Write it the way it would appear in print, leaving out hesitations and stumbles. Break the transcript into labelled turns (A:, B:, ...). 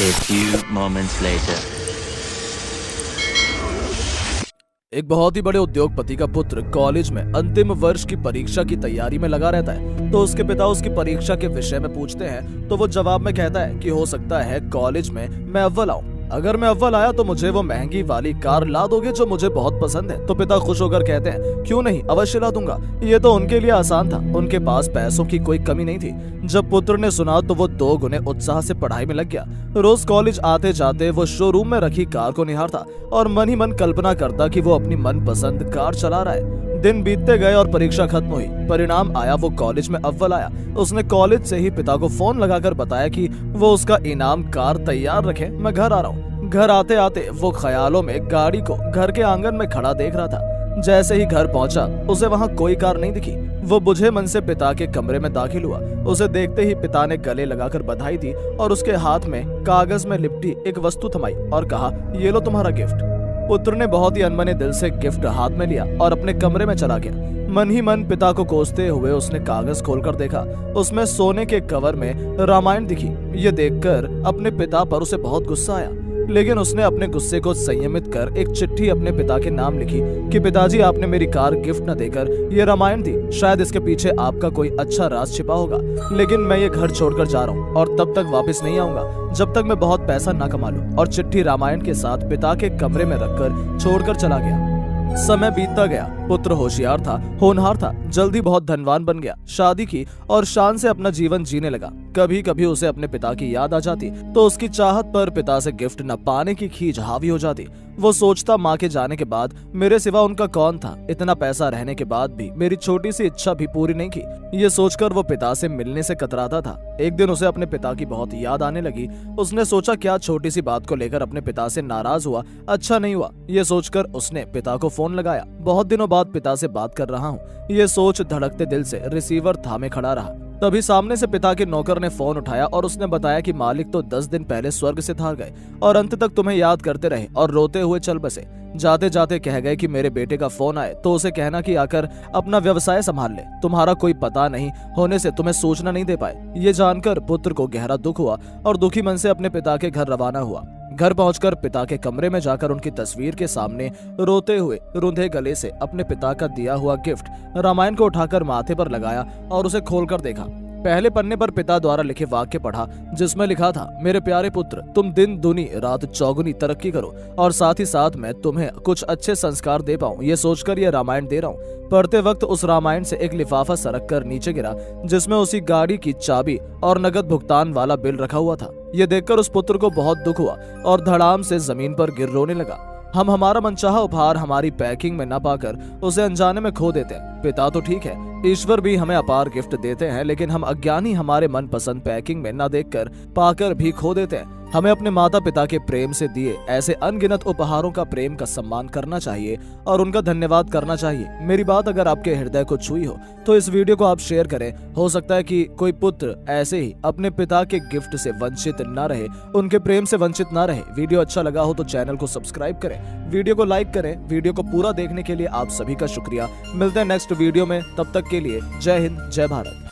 A: A few moments later.
B: एक बहुत ही बड़े उद्योगपति का पुत्र कॉलेज में अंतिम वर्ष की परीक्षा की तैयारी में लगा रहता है। तो उसके पिता उसकी परीक्षा के विषय में पूछते हैं तो वो जवाब में कहता है कि हो सकता है कॉलेज में मैं अव्वल आऊं। अगर मैं अव्वल आया तो मुझे वो महंगी वाली कार ला दोगे जो मुझे बहुत पसंद है। तो पिता खुश होकर कहते हैं क्यों नहीं, अवश्य ला दूंगा। ये तो उनके लिए आसान था, उनके पास पैसों की कोई कमी नहीं थी। जब पुत्र ने सुना तो वो 2 गुने उत्साह से पढ़ाई में लग गया। रोज कॉलेज आते जाते वो शोरूम में रखी कार को निहारता और मन ही मन कल्पना करता कि वो अपनी मनपसंद कार चला रहा है। दिन बीतते गए और परीक्षा खत्म हुई। परिणाम आया, वो कॉलेज में अव्वल आया। उसने कॉलेज से ही पिता को फोन लगाकर बताया कि वो उसका इनाम कार तैयार रखे, मैं घर आ रहा हूँ। घर आते आते वो ख्यालों में गाड़ी को घर के आंगन में खड़ा देख रहा था। जैसे ही घर पहुंचा उसे वहां कोई कार नहीं दिखी। वो बुझे मन से पिता के कमरे में दाखिल हुआ। उसे देखते ही पिता ने गले लगाकर बधाई दी और उसके हाथ में कागज में लिपटी एक वस्तु थमाई और कहा, ये लो तुम्हारा गिफ्ट। पुत्र ने बहुत ही अनमने दिल से गिफ्ट हाथ में लिया और अपने कमरे में चला गया। मन ही मन पिता को कोसते हुए उसने कागज खोलकर देखा। उसमें सोने के कवर में रामायण दिखी। ये देखकर अपने पिता पर उसे बहुत गुस्सा आया, लेकिन उसने अपने गुस्से को संयमित कर एक चिट्ठी अपने पिता के नाम लिखी कि पिताजी, आपने मेरी कार गिफ्ट न देकर ये रामायण दी। शायद इसके पीछे आपका कोई अच्छा राज छिपा होगा, लेकिन मैं ये घर छोड़कर जा रहा हूँ और तब तक वापस नहीं आऊंगा जब तक मैं बहुत पैसा ना कमा लूं। और चिट्ठी रामायण के साथ पिता के कमरे में रखकर छोड़कर चला गया। समय बीतता गया। पुत्र होशियार था, होनहार था, जल्दी बहुत धनवान बन गया, शादी की और शान से अपना जीवन जीने लगा। कभी कभी उसे अपने पिता की याद आ जाती तो उसकी चाहत पर पिता से गिफ्ट न पाने की खींच हावी हो जाती। वो सोचता, माँ के जाने के बाद मेरे सिवा उनका कौन था। इतना पैसा रहने के बाद भी मेरी छोटी सी इच्छा भी पूरी नहीं की। ये सोचकर वो पिता से मिलने से कतराता था। एक दिन उसे अपने पिता की बहुत याद आने लगी। उसने सोचा, क्या छोटी सी बात को लेकर अपने पिता से नाराज हुआ, अच्छा नहीं हुआ। ये सोचकर उसने पिता को फोन लगाया। बहुत दिनों बाद पिता से बात कर रहा हूँ, ये सोच धड़कते दिल से रिसीवर थामे खड़ा रहा। तभी सामने से पिता के नौकर ने फोन उठाया और उसने बताया कि मालिक तो 10 दिन पहले स्वर्ग से था गए और अंत तक तुम्हें याद करते रहे और रोते हुए चल बसे। जाते जाते कह गए कि मेरे बेटे का फोन आए तो उसे कहना कि आकर अपना व्यवसाय संभाल ले, तुम्हारा कोई पता नहीं होने से तुम्हें सूचना नहीं दे पाए। ये जानकर पुत्र को गहरा दुख हुआ और दुखी मन से अपने पिता के घर रवाना हुआ। घर पहुंचकर पिता के कमरे में जाकर उनकी तस्वीर के सामने रोते हुए रुंधे गले से अपने पिता का दिया हुआ गिफ्ट रामायण को उठाकर माथे पर लगाया और उसे खोलकर देखा। पहले पन्ने पर पिता द्वारा लिखे वाक्य पढ़ा, जिसमें लिखा था, मेरे प्यारे पुत्र, तुम दिन दुनी रात चौगुनी तरक्की करो और साथ ही साथ मैं तुम्हें कुछ अच्छे संस्कार दे पाऊं, ये सोचकर ये रामायण दे रहा हूँ। पढ़ते वक्त उस रामायण से एक लिफाफा सरक कर नीचे गिरा, जिसमें उसी गाड़ी की चाबी और नगद भुगतान वाला बिल रखा हुआ था। ये देखकर उस पुत्र को बहुत दुख हुआ और धड़ाम से जमीन पर गिर रोने लगा। हम हमारा मनचाहा उपहार हमारी पैकिंग में न पाकर उसे अनजाने में खो देते हैं। पिता तो ठीक है, ईश्वर भी हमें अपार गिफ्ट देते हैं, लेकिन हम अज्ञानी हमारे मनपसंद पैकिंग में न देखकर पाकर भी खो देते हैं। हमें अपने माता पिता के प्रेम से दिए ऐसे अनगिनत उपहारों का प्रेम का सम्मान करना चाहिए और उनका धन्यवाद करना चाहिए। मेरी बात अगर आपके हृदय को छुई हो तो इस वीडियो को आप शेयर करें। हो सकता है कि कोई पुत्र ऐसे ही अपने पिता के गिफ्ट से वंचित न रहे, उनके प्रेम से वंचित न रहे। वीडियो अच्छा लगा हो तो चैनल को सब्सक्राइब करें, वीडियो को लाइक करें। वीडियो को पूरा देखने के लिए आप सभी का शुक्रिया। मिलते हैं नेक्स्ट वीडियो में, तब तक के लिए जय हिंद, जय भारत।